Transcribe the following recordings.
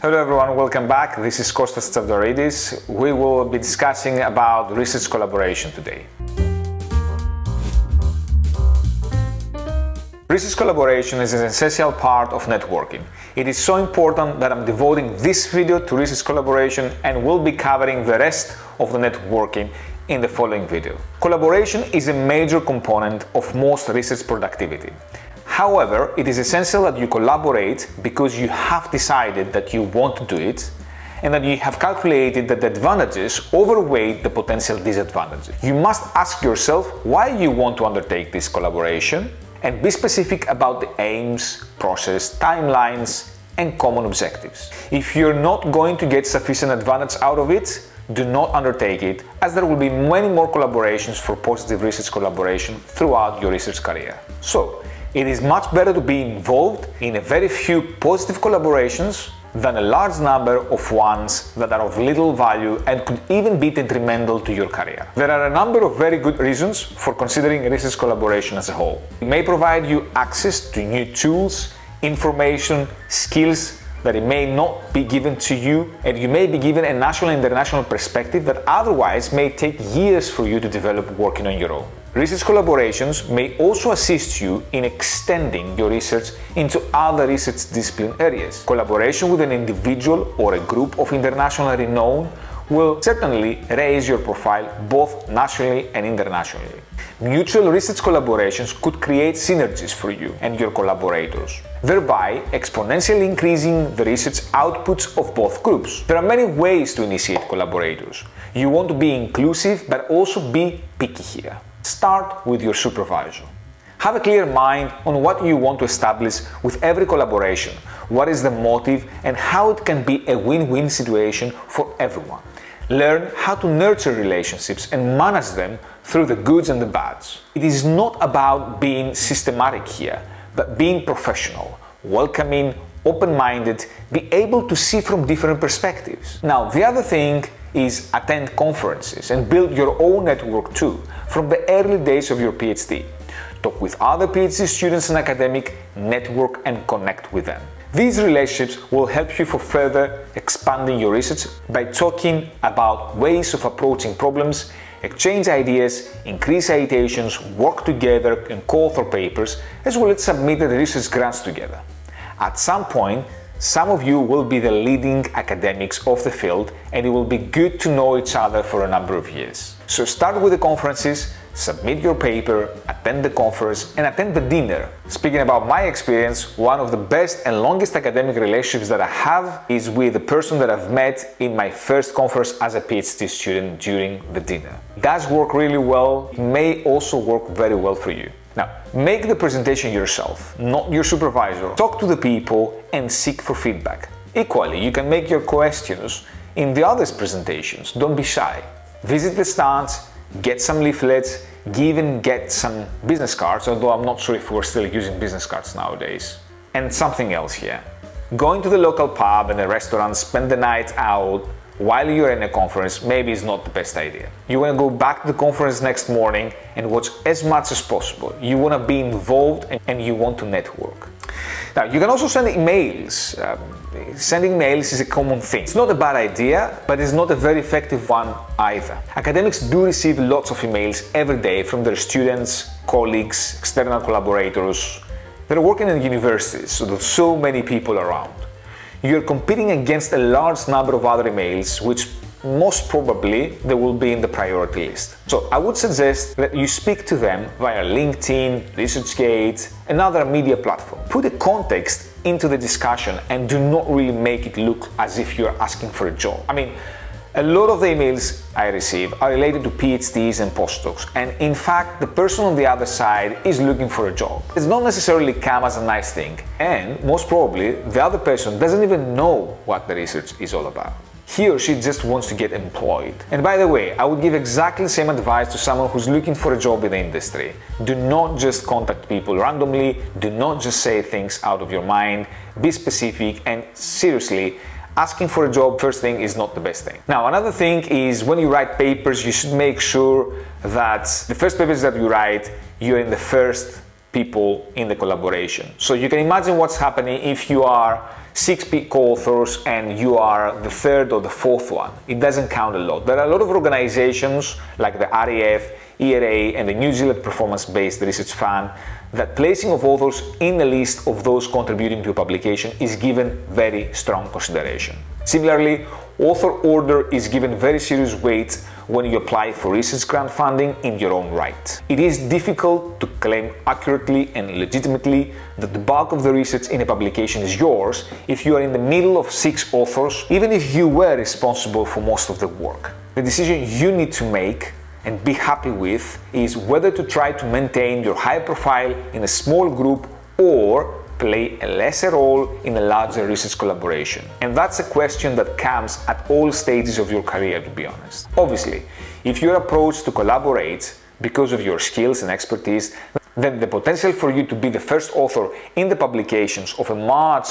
Hello everyone, welcome back. This is Kostas Tsavdoridis. We will be discussing about research collaboration today. Research collaboration is an essential part of networking. It is so important that I'm devoting this video to research collaboration and will be covering the rest of the networking in the following video. Collaboration is a major component of most research productivity. However, it is essential that you collaborate because you have decided that you want to do it and that you have calculated that the advantages outweigh the potential disadvantages. You must ask yourself why you want to undertake this collaboration and be specific about the aims, process, timelines, and common objectives. If you're not going to get sufficient advantage out of it, do not undertake it, as there will be many more collaborations for positive research collaboration throughout your research career. So, it is much better to be involved in a very few positive collaborations than a large number of ones that are of little value and could even be detrimental to your career. There are a number of very good reasons for considering research collaboration as a whole. It may provide you access to new tools, information, skills that it may not be given to you, and you may be given a national and international perspective that otherwise may take years for you to develop working on your own. Research collaborations may also assist you in extending your research into other research discipline areas. Collaboration with an individual or a group of international renown will certainly raise your profile both nationally and internationally. Mutual research collaborations could create synergies for you and your collaborators, thereby exponentially increasing the research outputs of both groups. There are many ways to initiate collaborators. You want to be inclusive but also be picky here. Start with your supervisor. Have a clear mind on what you want to establish with every collaboration, what is the motive, and how it can be a win-win situation for everyone. Learn how to nurture relationships and manage them through the goods and the bads. It is not about being systematic here, but being professional, welcoming, open-minded, be able to see from different perspectives. Now, the other thing is attend conferences and build your own network too, from the early days of your PhD. Talk with other PhD students and academic, network and connect with them. These relationships will help you for further expanding your research by talking about ways of approaching problems, exchange ideas, increase citations, work together and co-author papers, as well as submit the research grants together. At some point, some of you will be the leading academics of the field and it will be good to know each other for a number of years. So start with the conferences, submit your paper, attend the conference and attend the dinner. Speaking about my experience, one of the best and longest academic relationships that I have is with the person that I've met in my first conference as a PhD student during the dinner. It does work really well, it may also work very well for you. Now, make the presentation yourself, not your supervisor. Talk to the people and seek for feedback. Equally, you can make your questions in the others' presentations. Don't be shy. Visit the stands, get some leaflets, even get some business cards, although I'm not sure if we're still using business cards nowadays. And something else here. Going to the local pub and a restaurant, spend the night out while you're in a conference maybe is not the best idea. You want to go back to the conference next morning and watch as much as possible. You want to be involved and you want to network. Now, you can also send emails. Sending emails is a common thing. It's not a bad idea, but it's not a very effective one either. Academics do receive lots of emails every day from their students, colleagues, external collaborators. They're working in universities, so there's so many people around. You're competing against a large number of other emails, which most probably they will be in the priority list. So I would suggest that you speak to them via LinkedIn, ResearchGate, and other media platform. Put a context into the discussion and do not really make it look as if you're asking for a job. I mean, a lot of the emails I receive are related to PhDs and postdocs, and in fact, the person on the other side is looking for a job. It's not necessarily come as a nice thing, and most probably the other person doesn't even know what the research is all about. He or she just wants to get employed. And by the way, I would give exactly the same advice to someone who's looking for a job in the industry. Do not just contact people randomly, do not just say things out of your mind, be specific, and seriously, asking for a job first thing is not the best thing. Now, another thing is when you write papers, you should make sure that the first papers that you write, you're in the first people in the collaboration. So you can imagine what's happening if you are 6 co-authors and you are the third or the fourth one. It doesn't count a lot. There are a lot of organizations like the RAF, ERA and the New Zealand Performance-Based Research Fund that placing of authors in the list of those contributing to a publication is given very strong consideration. Similarly, author order is given very serious weight when you apply for research grant funding in your own right. It is difficult to claim accurately and legitimately that the bulk of the research in a publication is yours if you are in the middle of 6 authors, even if you were responsible for most of the work. The decision you need to make and be happy with is whether to try to maintain your high profile in a small group or play a lesser role in a larger research collaboration. And that's a question that comes at all stages of your career, to be honest. Obviously, if you're approached to collaborate because of your skills and expertise, then the potential for you to be the first author in the publications of a much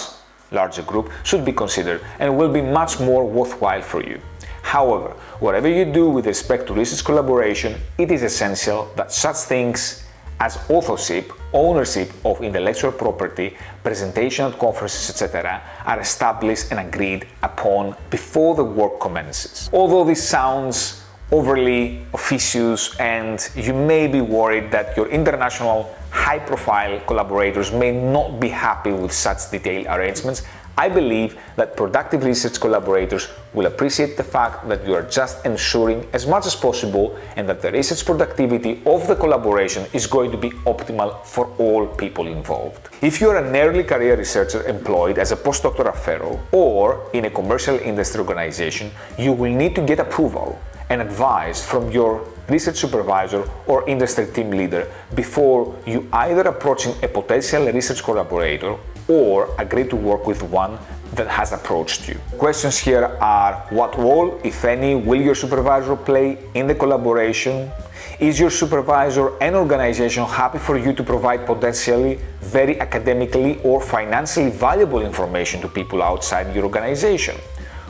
larger group should be considered and will be much more worthwhile for you. However, whatever you do with respect to research collaboration, it is essential that such things as authorship, ownership of intellectual property, presentation at conferences, etc. are established and agreed upon before the work commences. Although this sounds overly officious and you may be worried that your international high-profile collaborators may not be happy with such detailed arrangements, I believe that productive research collaborators will appreciate the fact that you are just ensuring as much as possible and that the research productivity of the collaboration is going to be optimal for all people involved. If you are an early career researcher employed as a postdoctoral fellow or in a commercial industry organization, you will need to get approval and advice from your research supervisor or industry team leader before you either approaching a potential research collaborator or agree to work with one that has approached you. Questions here are: what role, if any, will your supervisor play in the collaboration? Is your supervisor and organization happy for you to provide potentially very academically or financially valuable information to people outside your organization?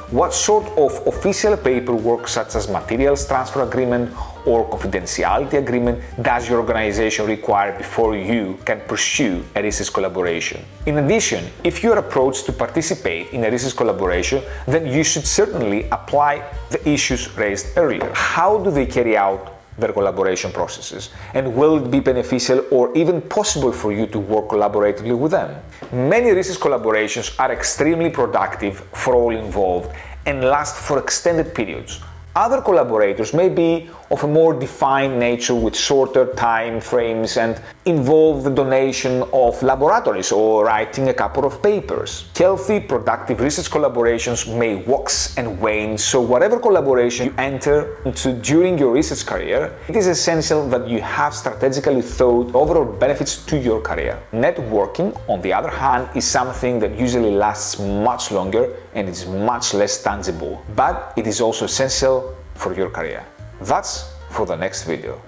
What sort of official paperwork, such as materials transfer agreement or confidentiality agreement, does your organization require before you can pursue a research collaboration? In addition, if you are approached to participate in a research collaboration, then you should certainly apply the issues raised earlier. How do they carry out their collaboration processes, and will it be beneficial or even possible for you to work collaboratively with them? Many research collaborations are extremely productive for all involved and last for extended periods. Other collaborators may be of a more defined nature with shorter time frames and involve the donation of laboratories or writing a couple of papers. Healthy, productive research collaborations may wax and wane, so whatever collaboration you enter into during your research career, it is essential that you have strategically thought overall benefits to your career. Networking, on the other hand, is something that usually lasts much longer and is much less tangible, but it is also essential for your career. That's for the next video.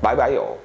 Bye bye all.